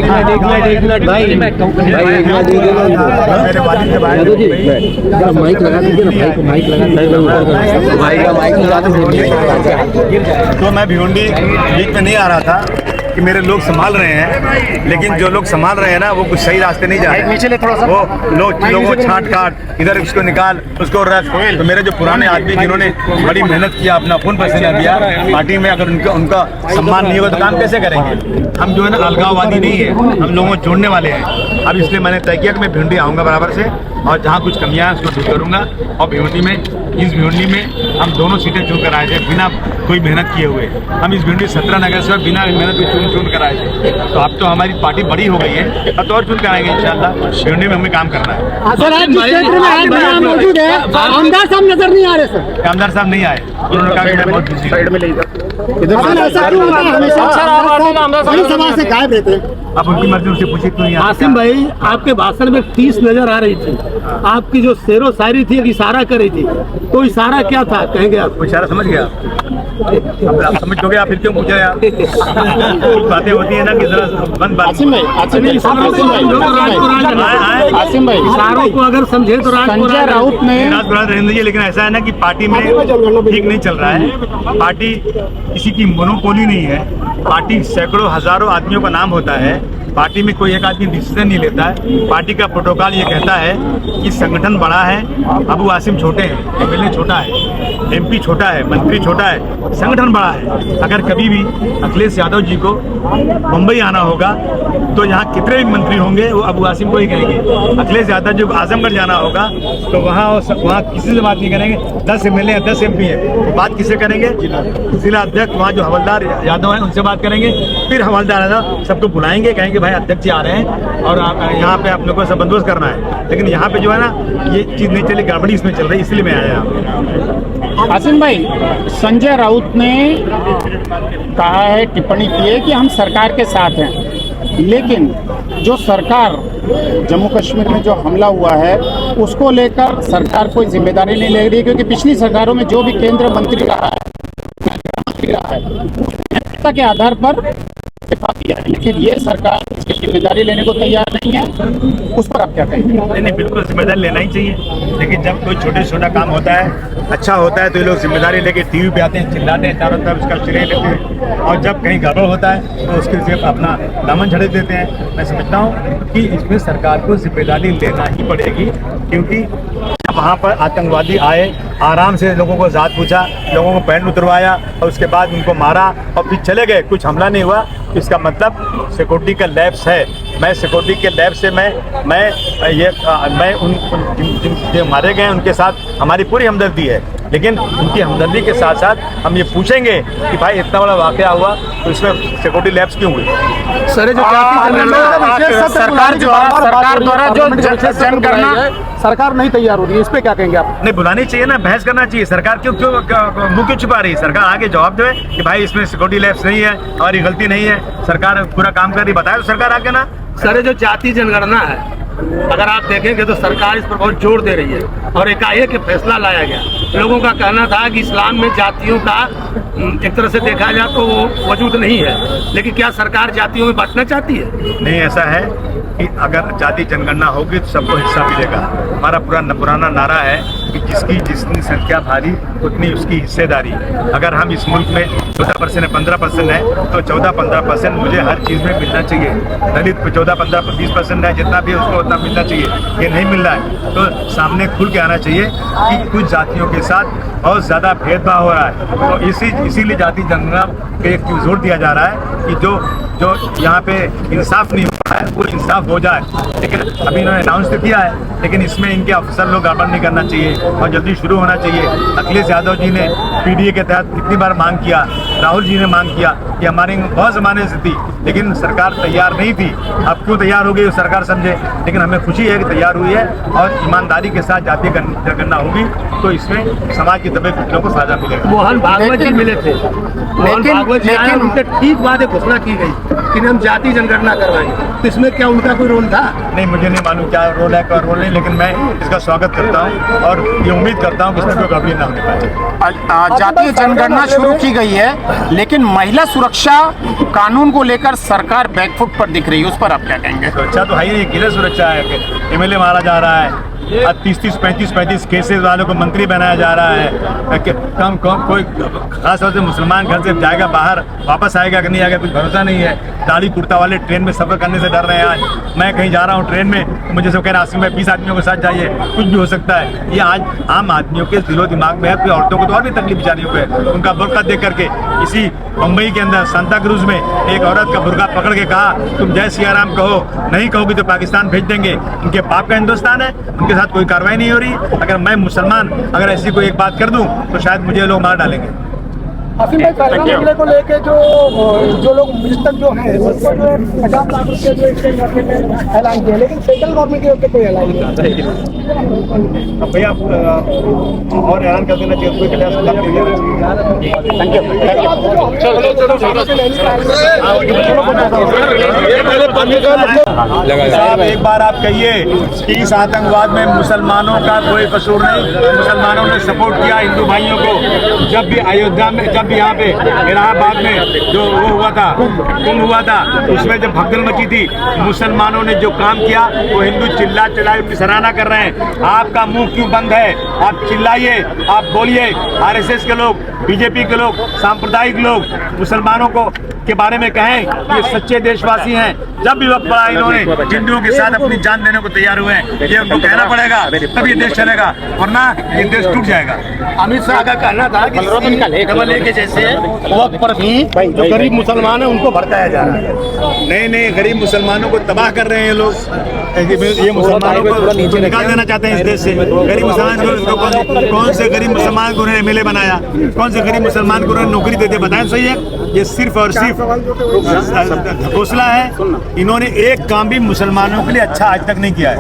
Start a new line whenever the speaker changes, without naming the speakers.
Mic लगा दीजिए ना, भाई को माइक लगा दीजिए, भाई का माइक लगा दीजिए।
तो मैं भिवंडी बीच में नहीं आ रहा था कि मेरे लोग संभाल रहे हैं, लेकिन जो लोग संभाल रहे हैं ना वो कुछ सही रास्ते नहीं जा रहे हैं। वो लोगों को छांट काट, इधर उसको निकाल, उसको रख। तो मेरे जो पुराने आदमी जिन्होंने बड़ी मेहनत किया, अपना खून पसीना दिया पार्टी में, अगर उनका सम्मान नहीं होगा तो काम कैसे करेंगे? हम जो है ना अलगाववादी नहीं है, हम लोगों को जोड़ने वाले हैं। अब इसलिए मैंने तय किया कि मैं भिवंडी आऊँगा बराबर से, और जहाँ कुछ कमियाँ हैं उसको ठीक करूँगा। और भिवंडी में, इस भिवंडी में हम दोनों सीटें चुन कर आए थे बिना कोई मेहनत किए हुए। हम इस भिवंडी 17 नगर से बिना मेहनत के चुन कर आए थे। तो अब तो हमारी पार्टी बड़ी हो गई है, अब तो और चुन कर आएंगे इंशाल्लाह। भिवंडी में हमें काम करना है।
मौजूद है, आमदार साहब नजर नहीं आ रहे सर।
आमदार साहब नहीं आए, उन्होंने कहा कि मैं बहुत बिजी
से गायब रहते हैं।
अब उनकी मर्जी, उनसे पूछिए क्यों नहीं आते।
आसिम भाई, आपके भाषण में 30 नजर आ रही थी। आपकी जो शेरो शायरी थी, एक इशारा कर रही थी, तो इशारा क्या था कहेंगे आप?
वो इशारा समझ गया आप समझ लोगे, आप फिर क्यों पूछ रहे हैं? कुछ बातें होती है ना कि जरा बंद बात।
आसिम भाई,
इशारों को अगर समझे तो
संजय राउत ने
रहेंगे जी, लेकिन ऐसा है ना कि पार्टी में ठीक नहीं चल रहा है। पार्टी किसी की मोनोपोली नहीं है, पार्टी सैकड़ों हजारों आदमियों का नाम होता है। पार्टी में कोई एक आदमी डिसीजन नहीं लेता है। पार्टी का प्रोटोकॉल ये कहता है कि संगठन बड़ा है, अबू आसिम छोटे हैं, एमएलए छोटा है, एमपी छोटा है, मंत्री छोटा है, संगठन बड़ा है। अगर कभी भी अखिलेश यादव जी को मुंबई आना होगा तो यहाँ कितने भी मंत्री होंगे वो अबू आसिम को ही कहेंगे। अखिलेश यादव जी को आजमगढ़ जाना होगा तो वहाँ किसी से बात नहीं करेंगे। 10 एमएलए हैं, 10 एमपी है, बात किससे करेंगे? जिला अध्यक्ष, वहाँ जो हवलदार यादव हैं उनसे बात करेंगे। फिर हवलदार यादव सबको बुलाएंगे, कहेंगे भाई अध्यक्ष जी आ रहे हैं और यहाँ पे आप लोगों को सब बंदोबस्त करना है। लेकिन यहाँ पे जो है ना ये चीज़ नहीं चली, गड़बड़ी इसमें चल रही है, इसलिए मैं आया।
आसिम भाई, संजय राउत ने कहा है, टिप्पणी की है कि हम सरकार के साथ हैं, लेकिन जो सरकार जम्मू कश्मीर में जो हमला हुआ है उसको लेकर सरकार कोई जिम्मेदारी नहीं ले रही, क्योंकि पिछली सरकारों में जो भी केंद्र मंत्री रहा है के आधार पर किया है, लेकिन ये सरकार इसकी जिम्मेदारी लेने को तैयार नहीं है। उस पर आप क्या कहेंगे?
नहीं, बिल्कुल जिम्मेदारी लेना ही चाहिए, लेकिन जब कोई छोटा काम होता है, अच्छा होता है, तो ये लोग जिम्मेदारी लेके टीवी पे आते हैं, चिल्लाते हैं, चारों तरफ उसका श्रेय लेते हैं, और जब कहीं गड़बड़ होता है तो उसके सिर्फ अपना दामन झड़क देते हैं। मैं समझता हूँ कि इसमें सरकार को जिम्मेदारी लेना ही पड़ेगी, क्योंकि वहाँ पर आतंकवादी आए, आराम से लोगों को जात पूछा, लोगों को पैंट उतरवाया और उसके बाद उनको मारा और फिर चले गए, कुछ हमला नहीं हुआ। इसका मतलब सिक्योरिटी का लैप्स है। मैं सिक्योरिटी के लैब से मैं उन जो मारे गए उनके साथ हमारी पूरी हमदर्दी है, लेकिन उनकी हमदर्दी के साथ साथ हम ये पूछेंगे कि भाई इतना बड़ा वाकया हुआ तो इसमें सिक्योरिटी लैब्स क्यों हुई?
सर, जो सरकार द्वारा जो जन करना सरकार नहीं तैयार हो रही है, इस पे क्या कहेंगे आप?
नहीं, बुलानी चाहिए ना, बहस करना चाहिए। सरकार क्यों मुँह क्यों छुपा रही है? सरकार आगे जवाब दे कि भाई इसमें सिक्योरिटी लैब्स नहीं है, हमारी गलती नहीं है, सरकार पूरा काम कर रही, बताए तो सरकार आगे ना।
सर, जो जाति जनगणना है, अगर आप देखेंगे तो सरकार इस पर बहुत जोर दे रही है और एकाएक फैसला लाया गया। लोगों का कहना था कि इस्लाम में जातियों का एक तरह से देखा जाए तो वो वजूद नहीं है, लेकिन क्या सरकार जातियों में बांटना चाहती है?
नहीं, ऐसा है कि अगर जाति जनगणना होगी तो सबको हिस्सा मिलेगा। हमारा पुराना नारा है कि जितनी संख्या भारी उतनी उसकी हिस्सेदारी। अगर हम इस मुल्क में 14% है, 15% है, तो 14-15% मुझे हर चीज़ में मिलना चाहिए। दलित पे 14-15-20% है, जितना भी उसको उतना मिलना चाहिए। ये नहीं मिल रहा है तो सामने खुल के आना चाहिए कि कुछ जातियों के साथ बहुत ज़्यादा भेदभाव हो रहा है। तो इसीलिए जाति जनगणना पे जोर दिया जा रहा है कि जो यहाँ पे इंसाफ नहीं हो रहा है वो इंसाफ हो जाए। लेकिन अभी इन्होंने अनाउंस तो किया है, लेकिन इसमें इनके अफसर लोग गड़बड़ नहीं करना चाहिए और जल्दी शुरू होना चाहिए। अखिलेश यादव जी ने पीडीए के तहत कितनी बार मांग किया, राहुल जी ने मांग किया कि हमारी बहुत ज़माने से थी, लेकिन सरकार तैयार नहीं थी। अब क्यों तैयार हो गई सरकार समझे, लेकिन हमें खुशी है कि तैयार हुई है और ईमानदारी के साथ जातीय जनगणना होगी तो इसमें समाज के दबे कुचलों को साझा मिलेगा।
मोहन भागवत जी मिले थे, मोहन भागवत जी आए, उनके ठीक बाद घोषणा की गई कि हम जाति जनगणना करवाएंगे, तो इसमें क्या उनका कोई रोल था?
नहीं, मुझे नहीं मालूम क्या रोल है क्या रोल नहीं, लेकिन मैं इसका स्वागत करता हूँ और ये उम्मीद करता हूँ कि इसमें कोई गड़बड़ी ना होने पाए।
जातीय जनगणना शुरू की गई है, लेकिन महिला सुरक्षा कानून को लेकर सरकार बैकफुट पर दिख रही है, उस पर आप क्या कहेंगे?
सुरक्षा तो है ही नहीं, किधर सुरक्षा है? एमएलए मारा जा रहा है, 30-30, 35-35 केसेस वालों को मंत्री बनाया जा रहा है, कम कोई खास तौर से मुसलमान घर से जाएगा बाहर, वापस आएगा कि नहीं आएगा कुछ भरोसा नहीं है। दाढ़ी कुर्ता वाले ट्रेन में सफर करने से डर रहे हैं। आज मैं कहीं जा रहा हूँ ट्रेन में, मुझे सब कह रहे हैं में 20 आदमियों के साथ जाइए, कुछ भी हो सकता है। ये आज आम आदमियों के दिलो दिमाग में है, फिर औरतों को तो और भी तकलीफ बेचारियों को है। उनका बुर्का देख करके इसी मुंबई के अंदर सांता क्रूज में एक औरत का बुर्का पकड़ के कहा तुम जय सिया राम कहो, नहीं कहोगी तो पाकिस्तान भेज देंगे। उनके बाप का हिंदुस्तान है, उनके साथ कोई कार्रवाई नहीं हो रही। अगर मैं मुसलमान अगर ऐसी कोई एक बात कर दूं तो शायद मुझे लोग मार डालेंगे।
आसिम भाई, पहला मामले को लेके जो लोग मिनिस्टर जो हैं उनको जो 50 लाख रुपये जो इसके मौके में ऐलान किया, लेकिन सेंट्रल गवर्नमेंट की ओर से कोई ऐलान नहीं।
अब भैया और ऐलान कर देना चाहिए, कोई साहब एक बार आप कहिए कि इस आतंकवाद में मुसलमानों का कोई कसूर नहीं, मुसलमानों ने सपोर्ट किया हिंदू भाइयों को। जब भी अयोध्या में, जब भी यहाँ पे इलाहाबाद में जो वो हुआ था, कुंभ हुआ था, उसमें जब भगदड़ मची थी, मुसलमानों ने जो काम किया वो हिंदू चिल्ला उनकी सराहना कर रहे हैं। आपका मुंह क्यों बंद है? आप चिल्लाइए, आप बोलिए। आरएसएस के लोग, बीजेपी के लोग, सांप्रदायिक लोग मुसलमानों को के बारे में कहें ये सच्चे देशवासी हैं। जब भी वक्त पड़ा इन्होंने हिंदुओं के साथ अपनी जान देने को तैयार हुए हैं, ये उनको कहना पड़ेगा, तब ये देश चलेगा, वरना ये देश टूट जाएगा।
अमित शाह का कहना था कि डबल ए के जैसे वक्त पर भी जो गरीब मुसलमान है उनको भड़काया जा रहा है।
नहीं, गरीब मुसलमानों को तबाह कर रहे हैं ये लोग। ये मुसलमानों को निकाल देना चाहते हैं इस देश से। गरीब मुसलमान कौन से गरीब मुसलमान को उन्होंने एमएलए बनाया? कौन से गरीब मुसलमान को उन्होंने नौकरी दे दिया? बताएं सही है? ये सिर्फ और सिर्फ घोषणा है। इन्होंने एक काम भी मुसलमानों के लिए अच्छा आज तक नहीं किया है।